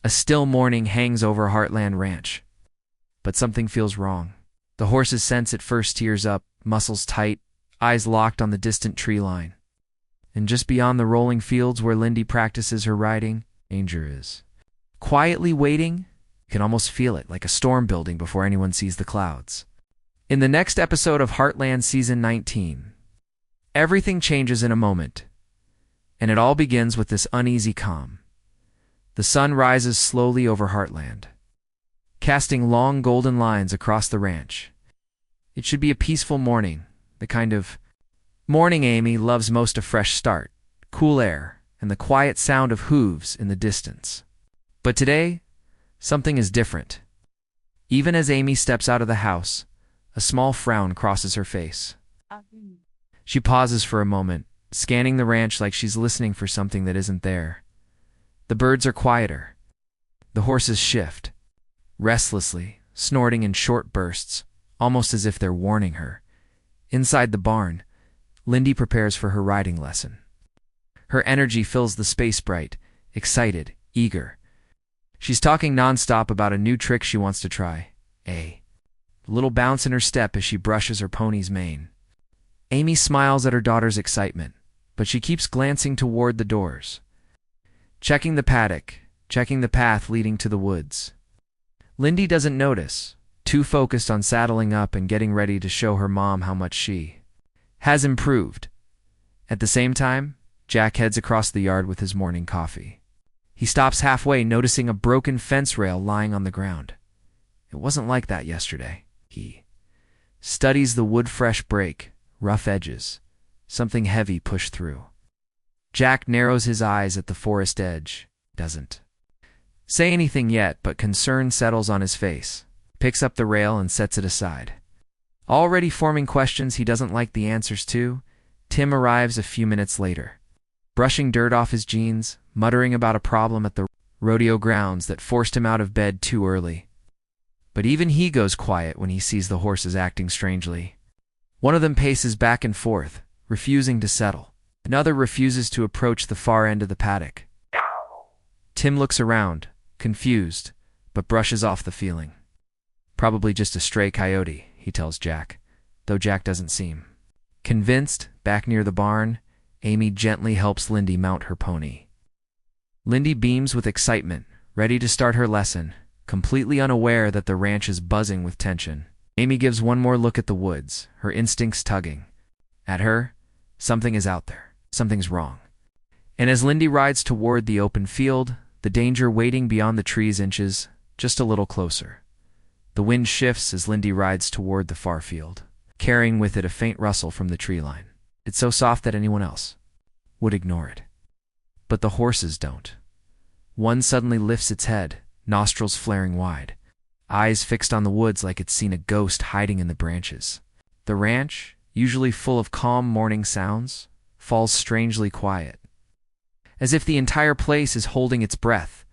A still morning hangs over Heartland Ranch. But something feels wrong. The horses sense it first, tears up, muscles tight, eyes locked on the distant tree line. And just beyond the rolling fields where Lyndy practices her riding, danger is. Quietly waiting, you can almost feel it, like a storm building before anyone sees the clouds. In the next episode of Heartland Season 19, everything changes in a moment, and it all begins with this uneasy calm. The sun rises slowly over Heartland, casting long golden lines across the ranch. It should be a peaceful morning, the kind of morning Amy loves most: a fresh start, cool air, and the quiet sound of hooves in the distance. But today, something is different. Even as Amy steps out of the house, a small frown crosses her face. She pauses for a moment, scanning the ranch like she's listening for something that isn't there. The birds are quieter. The horses shift, restlessly, snorting in short bursts, almost as if they're warning her. Inside the barn, Lyndy prepares for her riding lesson. Her energy fills the space, bright, excited, eager. She's talking nonstop about a new trick she wants to try. A little bounce in her step as she brushes her pony's mane. Amy smiles at her daughter's excitement, but she keeps glancing toward the doors, checking the paddock, checking the path leading to the woods. Lyndy doesn't notice, too focused on saddling up and getting ready to show her mom how much she has improved. At the same time, Jack heads across the yard with his morning coffee. He stops halfway, noticing a broken fence rail lying on the ground. It wasn't like that yesterday. He studies the wood, fresh break, rough edges, something heavy pushed through. Jack narrows his eyes at the forest edge, doesn't say anything yet, but concern settles on his face, picks up the rail and sets it aside. Already forming questions he doesn't like the answers to, Tim arrives a few minutes later, brushing dirt off his jeans, muttering about a problem at the rodeo grounds that forced him out of bed too early. But even he goes quiet when he sees the horses acting strangely. One of them paces back and forth, refusing to settle. Another refuses to approach the far end of the paddock. Tim looks around, confused, but brushes off the feeling. Probably just a stray coyote, he tells Jack, though Jack doesn't seem convinced. Back near the barn, Amy gently helps Lyndy mount her pony. Lyndy beams with excitement, ready to start her lesson, completely unaware that the ranch is buzzing with tension. Amy gives one more look at the woods, her instincts tugging at her. Something is out there. Something's wrong. And as Lyndy rides toward the open field, the danger waiting beyond the trees inches just a little closer. The wind shifts as Lyndy rides toward the far field, carrying with it a faint rustle from the tree line. It's so soft that anyone else would ignore it. But the horses don't. One suddenly lifts its head, nostrils flaring wide, eyes fixed on the woods like it's seen a ghost hiding in the branches. The ranch, usually full of calm morning sounds, falls strangely quiet, as if the entire place is holding its breath.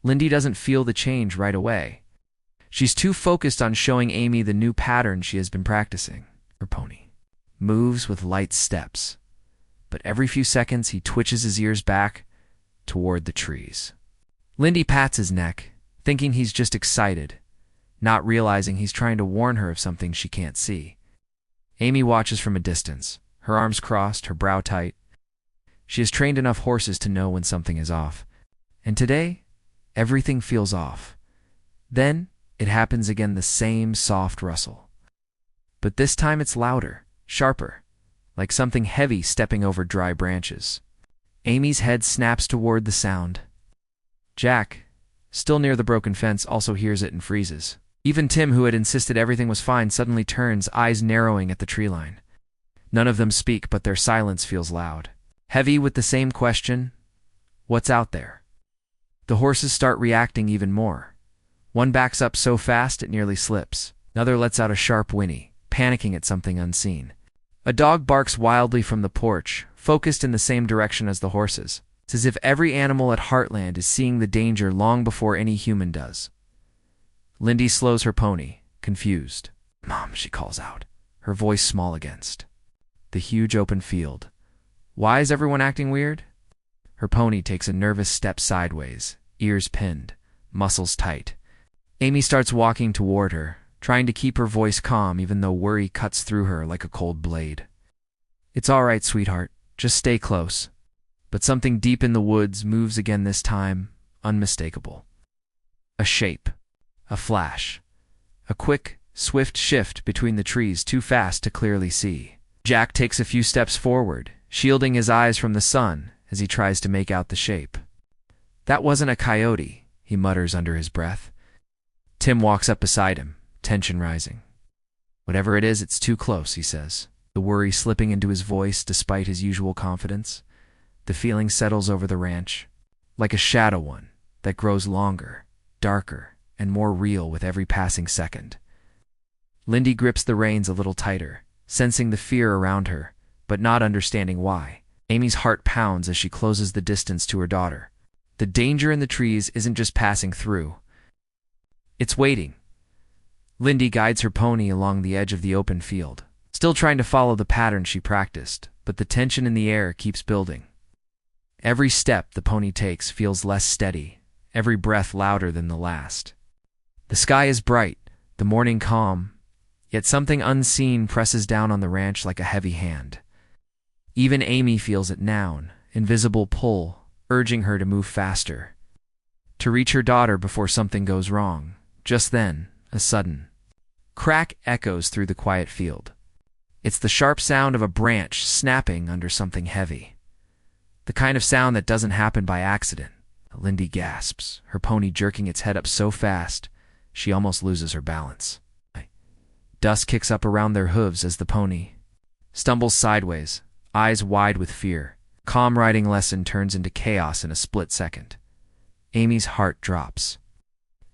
Lyndy doesn't feel the change right away. She's too focused on showing Amy the new pattern she has been practicing. Her pony moves with light steps, but every few seconds he twitches his ears back toward the trees. Lyndy pats his neck, thinking he's just excited, not realizing he's trying to warn her of something she can't see. Amy watches from a distance, her arms crossed, her brow tight. She has trained enough horses to know when something is off. And today, everything feels off. Then, it happens again, the same soft rustle. But this time it's louder, sharper, like something heavy stepping over dry branches. Amy's head snaps toward the sound. Jack, still near the broken fence, also hears it and freezes. Even Tim, who had insisted everything was fine, suddenly turns, eyes narrowing at the tree line. None of them speak, but their silence feels loud, heavy with the same question: what's out there? The horses start reacting even more. One backs up so fast it nearly slips. Another lets out a sharp whinny, panicking at something unseen. A dog barks wildly from the porch, focused in the same direction as the horses. It's as if every animal at Heartland is seeing the danger long before any human does. Lyndy slows her pony, confused. "Mom," she calls out, her voice small against the huge open field. "Why is everyone acting weird?" Her pony takes a nervous step sideways, ears pinned. muscles tight. Amy starts walking toward her, trying to keep her voice calm even though worry cuts through her like a cold blade. "It's all right, sweetheart. Just stay close." But something deep in the woods moves again this time, unmistakable. A shape. A flash. A quick, swift shift between the trees too fast to clearly see. Jack takes a few steps forward, shielding his eyes from the sun as he tries to make out the shape. "That wasn't a coyote," he mutters under his breath. Tim walks up beside him, tension rising. "Whatever it is, it's too close," he says, the worry slipping into his voice despite his usual confidence. The feeling settles over the ranch, like a shadow one that grows longer, darker, and more real with every passing second. Lyndy grips the reins a little tighter, sensing the fear around her, but not understanding why. Amy's heart pounds as she closes the distance to her daughter. The danger in the trees isn't just passing through. It's waiting. Lyndy guides her pony along the edge of the open field, still trying to follow the pattern she practiced, but the tension in the air keeps building. Every step the pony takes feels less steady, every breath louder than the last. The sky is bright, the morning calm, yet something unseen presses down on the ranch like a heavy hand. Even Amy feels it now, an invisible pull, urging her to move faster, to reach her daughter before something goes wrong. Just then, a sudden crack echoes through the quiet field. It's the sharp sound of a branch snapping under something heavy. The kind of sound that doesn't happen by accident. Lyndy gasps, her pony jerking its head up so fast, she almost loses her balance. Dust kicks up around their hooves as the pony stumbles sideways, eyes wide with fear. Calm riding lesson turns into chaos in a split second. Amy's heart drops.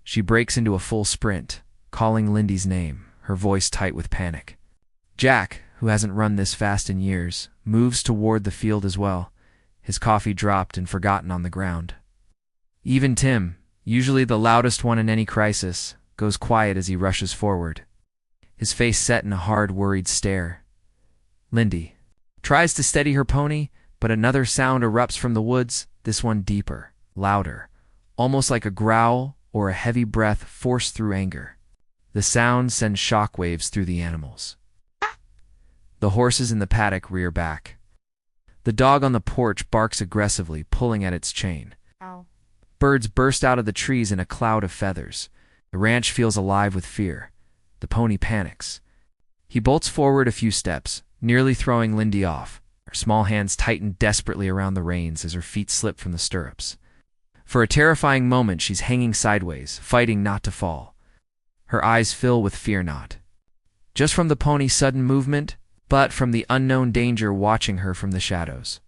She breaks into a full sprint, calling Lyndy's name, her voice tight with panic. Jack, who hasn't run this fast in years, moves toward the field as well, his coffee dropped and forgotten on the ground. Even Tim, usually the loudest one in any crisis, goes quiet as he rushes forward, his face set in a hard, worried stare. Lyndy tries to steady her pony, but another sound erupts from the woods, this one deeper, louder, almost like a growl or a heavy breath forced through anger. The sound sends shockwaves through the animals. The horses in the paddock rear back. The dog on the porch barks aggressively, pulling at its chain. Ow. Birds burst out of the trees in a cloud of feathers. The ranch feels alive with fear. The pony panics. He bolts forward a few steps, nearly throwing Lyndy off. Her small hands tighten desperately around the reins as her feet slip from the stirrups. For a terrifying moment, she's hanging sideways, fighting not to fall. Her eyes fill with fear not just from the pony's sudden movement, but from the unknown danger watching her from the shadows.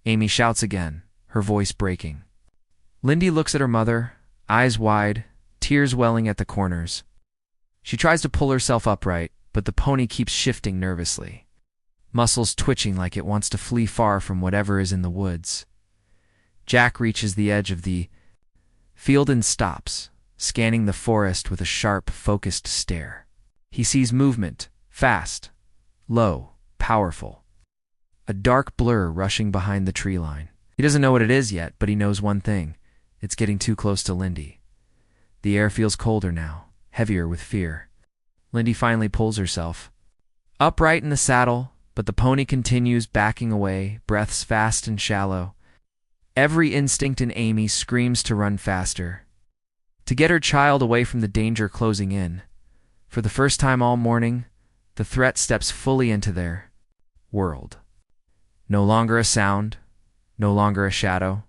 Amy shouts again, her voice breaking. Lyndy looks at her mother, eyes wide, tears welling at the corners. She tries to pull herself upright, but the pony keeps shifting nervously, muscles twitching like it wants to flee far from whatever is in the woods. Jack reaches the edge of the field and stops, scanning the forest with a sharp, focused stare. He sees movement, fast, low, powerful. A dark blur rushing behind the tree line. He doesn't know what it is yet, but he knows one thing. It's getting too close to Lyndy. The air feels colder now, heavier with fear. Lyndy finally pulls herself upright in the saddle, but the pony continues backing away, breaths fast and shallow. Every instinct in Amy screams to run faster, to get her child away from the danger closing in. For the first time all morning, the threat steps fully into their world. No longer a sound, no longer a shadow,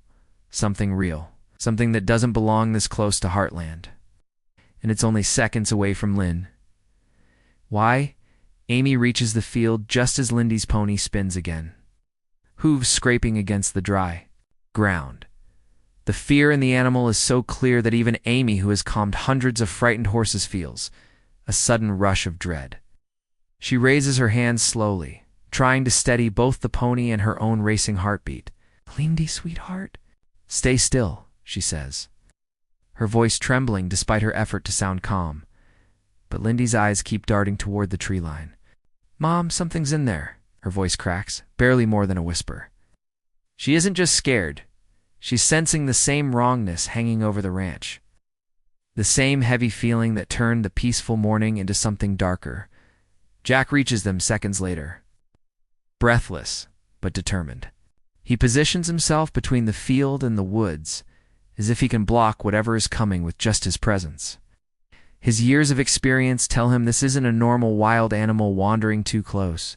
something real, something that doesn't belong this close to Heartland. And it's only seconds away from Lynn. Why? Amy reaches the field just as Lyndy's pony spins again, hooves scraping against the dry ground. The fear in the animal is so clear that even Amy, who has calmed hundreds of frightened horses, feels a sudden rush of dread. She raises her hands slowly, trying to steady both the pony and her own racing heartbeat. "Lyndy, sweetheart." "Stay still," she says, her voice trembling despite her effort to sound calm. But Lyndy's eyes keep darting toward the tree line. "Mom, something's in there," her voice cracks, barely more than a whisper. She isn't just scared. She's sensing the same wrongness hanging over the ranch. The same heavy feeling that turned the peaceful morning into something darker. Jack reaches them seconds later. Breathless, but determined. He positions himself between the field and the woods, as if he can block whatever is coming with just his presence. His years of experience tell him this isn't a normal wild animal wandering too close.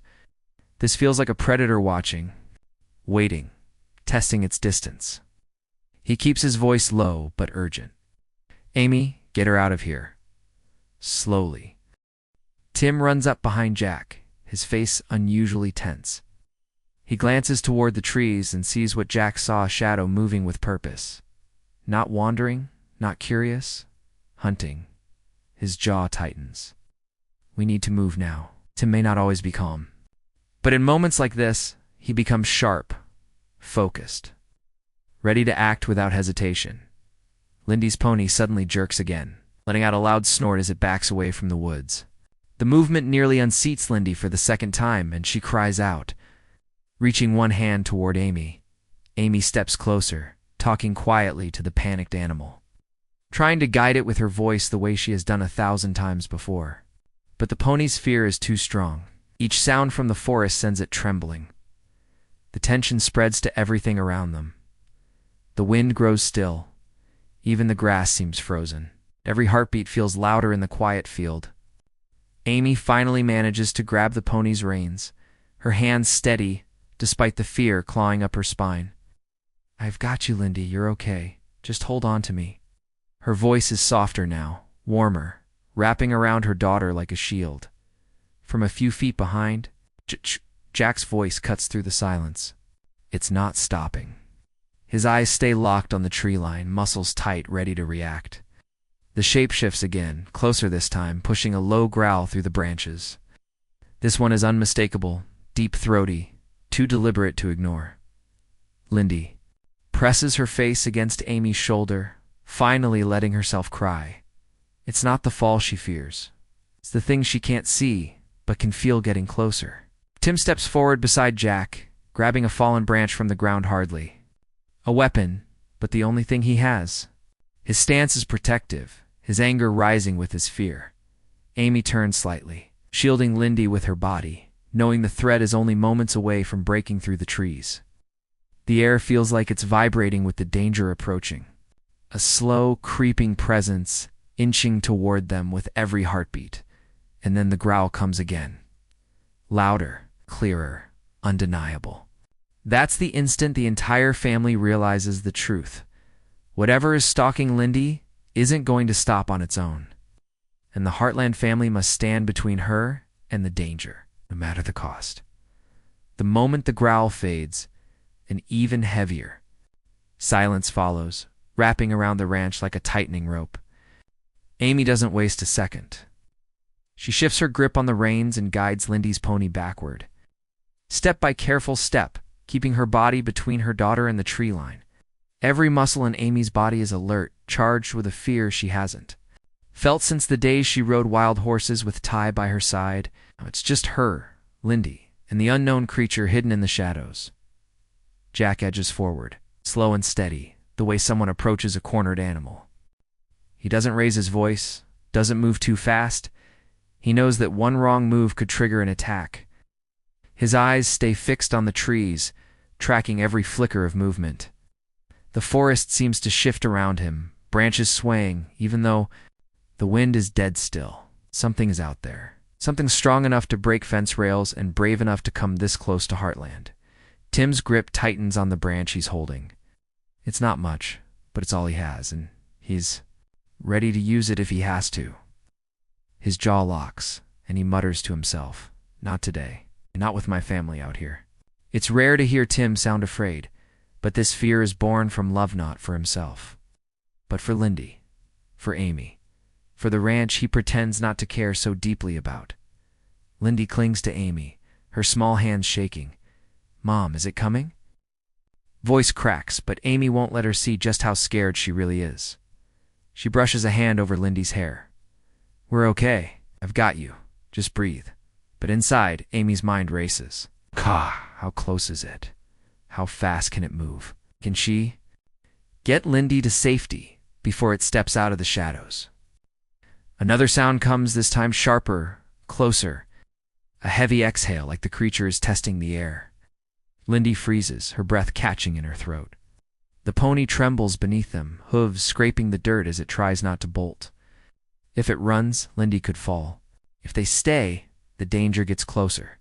This feels like a predator watching, waiting, testing its distance. He keeps his voice low but urgent. "Amy, get her out of here." Slowly. Tim runs up behind Jack, his face unusually tense. He glances toward the trees and sees what Jack saw: a shadow moving with purpose. Not wandering, not curious, hunting. His jaw tightens. We need to move now. Tim may not always be calm, but in moments like this, he becomes sharp, focused, ready to act without hesitation. Lyndy's pony suddenly jerks again, letting out a loud snort as it backs away from the woods. The movement nearly unseats Lyndy for the second time, and she cries out. Reaching one hand toward Amy, Amy steps closer, talking quietly to the panicked animal, trying to guide it with her voice the way she has done 1,000 times before. But the pony's fear is too strong. Each sound from the forest sends it trembling. The tension spreads to everything around them. The wind grows still. Even the grass seems frozen. Every heartbeat feels louder in the quiet field. Amy finally manages to grab the pony's reins, her hands steady despite the fear clawing up her spine. "I've got you, Lyndy. You're okay. Just hold on to me." Her voice is softer now, warmer, wrapping around her daughter like a shield. From a few feet behind, Jack's voice cuts through the silence. It's not stopping. His eyes stay locked on the tree line, muscles tight, ready to react. The shape shifts again, closer this time, pushing a low growl through the branches. This one is unmistakable, deep-throaty, too deliberate to ignore. Lyndy presses her face against Amy's shoulder, finally letting herself cry. It's not the fall she fears. It's the thing she can't see, but can feel getting closer. Tim steps forward beside Jack, grabbing a fallen branch from the ground hardly. A weapon, but the only thing he has. His stance is protective, his anger rising with his fear. Amy turns slightly, shielding Lyndy with her body, knowing the threat is only moments away from breaking through the trees. The air feels like it's vibrating with the danger approaching. A slow, creeping presence inching toward them with every heartbeat. And then the growl comes again. Louder, clearer, undeniable. That's the instant the entire family realizes the truth. Whatever is stalking Lyndy isn't going to stop on its own. And the Heartland family must stand between her and the danger, no matter the cost. The moment the growl fades, an even heavier silence follows, wrapping around the ranch like a tightening rope. Amy doesn't waste a second. She shifts her grip on the reins and guides Lyndy's pony backward, step by careful step, keeping her body between her daughter and the tree line. Every muscle in Amy's body is alert, charged with a fear she hasn't felt since the days she rode wild horses with Ty by her side. Now it's just her, Lyndy, and the unknown creature hidden in the shadows. Jack edges forward, slow and steady, the way someone approaches a cornered animal. He doesn't raise his voice, doesn't move too fast. He knows that one wrong move could trigger an attack. His eyes stay fixed on the trees, tracking every flicker of movement. The forest seems to shift around him, branches swaying, even though the wind is dead still. Something is out there. Something strong enough to break fence rails and brave enough to come this close to Heartland. Tim's grip tightens on the branch he's holding. It's not much, but it's all he has, and he's ready to use it if he has to. His jaw locks, and he mutters to himself, "Not today. Not with my family out here." It's rare to hear Tim sound afraid, but this fear is born from love, not for himself, but for Lyndy, for Amy, for the ranch he pretends not to care so deeply about. Lyndy clings to Amy, her small hands shaking. "Mom, is it coming?" Voice cracks, but Amy won't let her see just how scared she really is. She brushes a hand over Lyndy's hair. "We're okay. I've got you. Just breathe." But inside, Amy's mind races. How close is it? How fast can it move? Can she get Lyndy to safety before it steps out of the shadows. Another sound comes, this time sharper, closer. A heavy exhale, like the creature is testing the air. Lyndy freezes, her breath catching in her throat. The pony trembles beneath them, hooves scraping the dirt as it tries not to bolt. If it runs, Lyndy could fall. If they stay, the danger gets closer.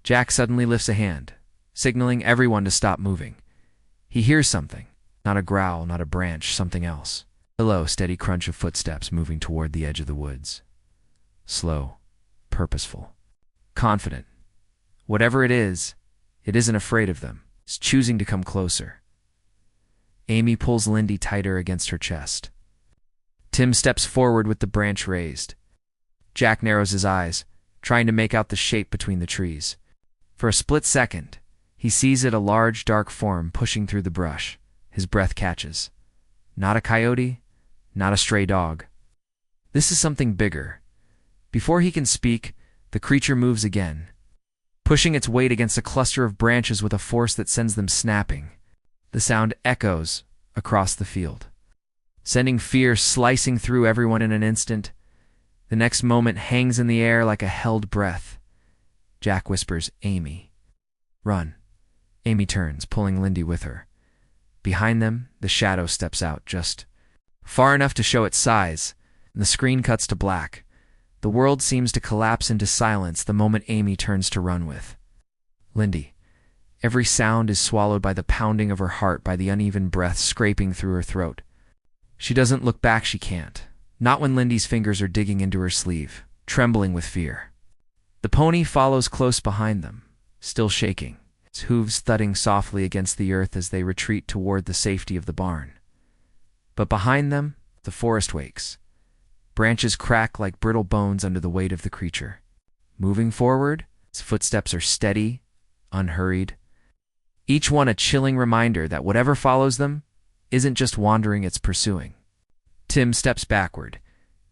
Jack suddenly lifts a hand, signaling everyone to stop moving. He hears something. Not a growl, not a branch, something else. A low, steady crunch of footsteps moving toward the edge of the woods. Slow, purposeful, confident. Whatever it isn't afraid of them. It's choosing to come closer. Amy pulls Lyndy tighter against her chest. Tim steps forward with the branch raised. Jack narrows his eyes, trying to make out the shape between the trees. For a split second, he sees it, a large, dark form pushing through the brush. His breath catches. Not a coyote, not a stray dog. This is something bigger. Before he can speak, the creature moves again, pushing its weight against a cluster of branches with a force that sends them snapping. The sound echoes across the field, sending fear slicing through everyone in an instant. The next moment hangs in the air like a held breath. Jack whispers, "Amy, run." Amy turns, pulling Lyndy with her. Behind them, the shadow steps out, just far enough to show its size, and the screen cuts to black. The world seems to collapse into silence the moment Amy turns to run with Lyndy. Every sound is swallowed by the pounding of her heart, by the uneven breath scraping through her throat. She doesn't look back, she can't. Not when Lindy's fingers are digging into her sleeve, trembling with fear. The pony follows close behind them, still shaking, its hooves thudding softly against the earth as they retreat toward the safety of the barn. But behind them, the forest wakes. Branches crack like brittle bones under the weight of the creature. Moving forward, its footsteps are steady, unhurried. Each one a chilling reminder that whatever follows them isn't just wandering, it's pursuing. Tim steps backward,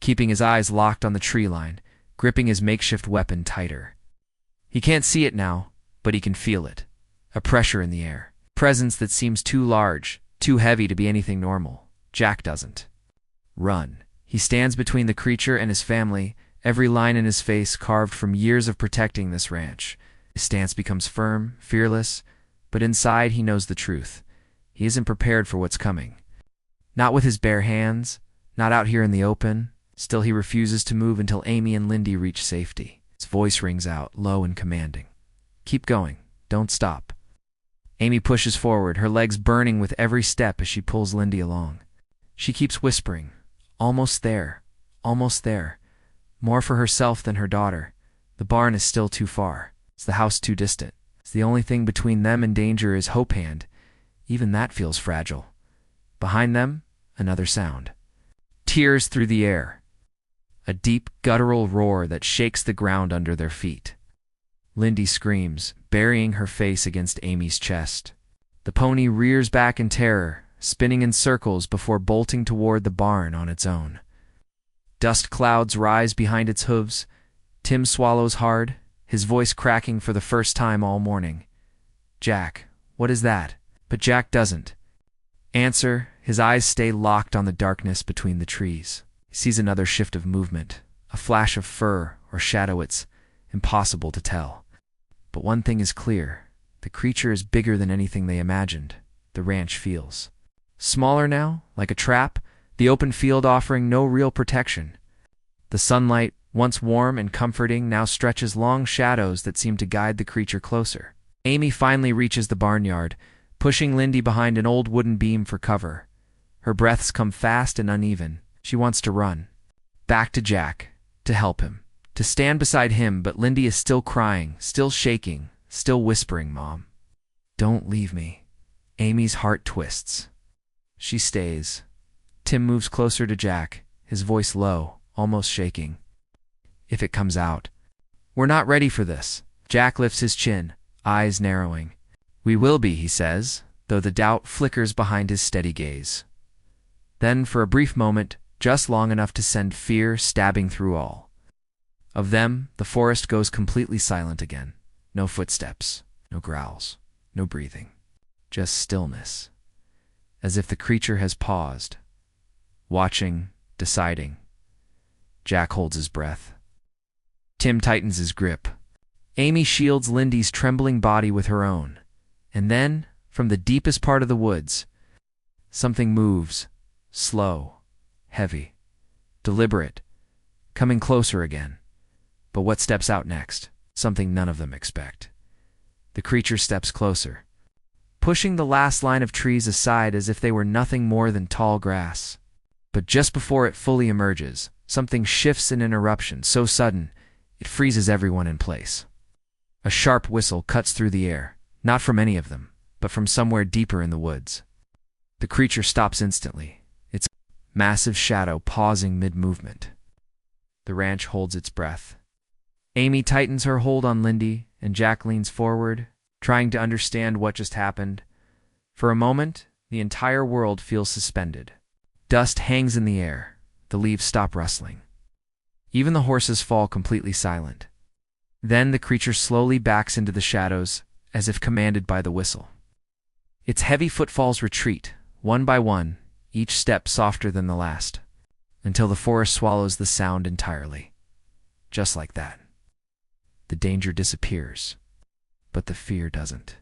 keeping his eyes locked on the tree line, gripping his makeshift weapon tighter. He can't see it now, but he can feel it. A pressure in the air. Presence that seems too large, too heavy to be anything normal. Jack doesn't run. He stands between the creature and his family, every line in his face carved from years of protecting this ranch. His stance becomes firm, fearless, but inside he knows the truth. He isn't prepared for what's coming. Not with his bare hands, not out here in the open. Still, he refuses to move until Amy and Lyndy reach safety. His voice rings out, low and commanding. "Keep going. Don't stop." Amy pushes forward, her legs burning with every step as she pulls Lyndy along. She keeps whispering, "Almost there, almost there." More for herself than her daughter. The barn is still too far. It's the house too distant. It's the only thing between them and danger is Hope Hand. Even that feels fragile. Behind them, another sound. Tears through the air. A deep, guttural roar that shakes the ground under their feet. Lyndy screams, burying her face against Amy's chest. The pony rears back in terror, spinning in circles before bolting toward the barn on its own. Dust clouds rise behind its hooves. Tim swallows hard, his voice cracking for the first time all morning. "Jack, what is that?" But Jack doesn't answer. His eyes stay locked on the darkness between the trees. He sees another shift of movement, a flash of fur or shadow. It's impossible to tell. But one thing is clear. The creature is bigger than anything they imagined. The ranch feels smaller now, like a trap, the open field offering no real protection. The sunlight, once warm and comforting, now stretches long shadows that seem to guide the creature closer. Amy finally reaches the barnyard, pushing Lyndy behind an old wooden beam for cover. Her breaths come fast and uneven. She wants to run. Back to Jack, to help him, to stand beside him, but Lyndy is still crying, still shaking, still whispering, "Mom, don't leave me." Amy's heart twists. She stays. Tim moves closer to Jack, his voice low, almost shaking. "If it comes out, we're not ready for this." Jack lifts his chin, eyes narrowing. "We will be," he says, though the doubt flickers behind his steady gaze. Then, for a brief moment, just long enough to send fear stabbing through all of them, the forest goes completely silent again. No footsteps, no growls, no breathing. Just stillness. As if the creature has paused, watching, deciding. Jack holds his breath. Tim tightens his grip. Amy shields Lyndy's trembling body with her own. And then, from the deepest part of the woods, something moves, slow, heavy, deliberate, coming closer again. But what steps out next? Something none of them expect. The creature steps closer, pushing the last line of trees aside as if they were nothing more than tall grass. But just before it fully emerges, something shifts in an eruption so sudden, it freezes everyone in place. A sharp whistle cuts through the air, not from any of them, but from somewhere deeper in the woods. The creature stops instantly, its massive shadow pausing mid-movement. The ranch holds its breath. Amy tightens her hold on Lyndy, and Jack leans forward, trying to understand what just happened. For a moment, the entire world feels suspended. Dust hangs in the air. The leaves stop rustling. Even the horses fall completely silent. Then the creature slowly backs into the shadows, as if commanded by the whistle. Its heavy footfalls retreat, one by one, each step softer than the last, until the forest swallows the sound entirely. Just like that. The danger disappears, but the fear doesn't.